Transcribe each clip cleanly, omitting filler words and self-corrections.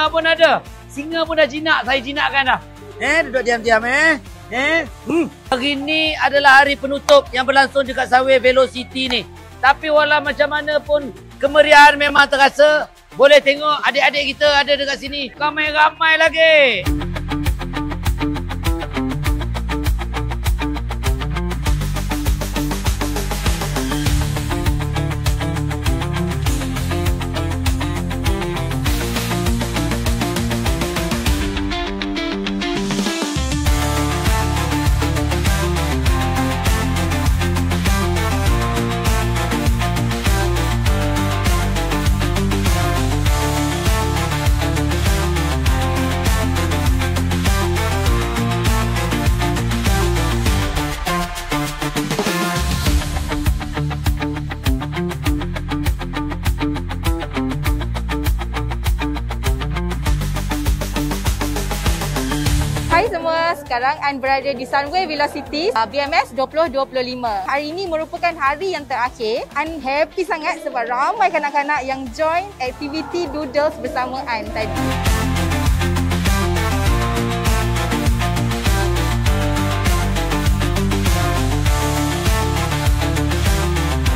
pun ada. Singa pun dah jinak, saya jinakkan dah. Duduk diam-diam Hari ni adalah hari penutup yang berlangsung dekat Sunway Velocity ni. Tapi walau macam mana pun kemeriahan memang terasa. Boleh tengok adik-adik kita ada dekat sini. Ramai-ramai lagi. Hai semua, sekarang An berada di Sunway Velocity BMS 2025. Hari ini merupakan hari yang terakhir. An happy sangat sebab ramai kanak-kanak yang join aktiviti Doodles bersama An tadi.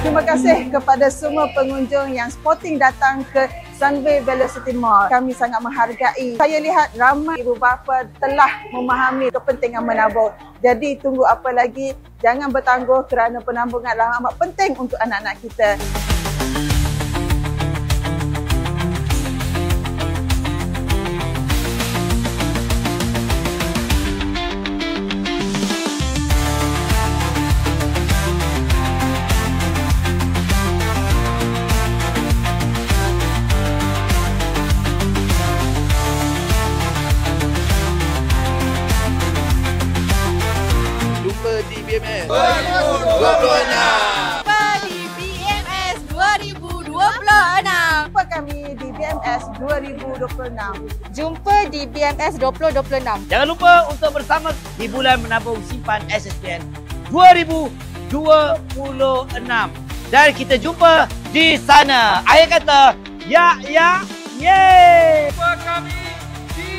Terima kasih kepada semua pengunjung yang sporting datang ke Sunway Velocity Mall. Kami sangat menghargai. Saya lihat ramai ibu bapa telah memahami kepentingan menabung. Jadi tunggu apa lagi? Jangan bertangguh kerana penambungan amat penting untuk anak-anak kita. Di BMS 2026. Di BMS 2026. Jumpa kami di BMS 2026. Jumpa di BMS 2026. Jangan lupa untuk bersama di bulan menabung simpan SSPN 2026. Dan kita jumpa di sana. Akhir kata, ye! Jumpa kami di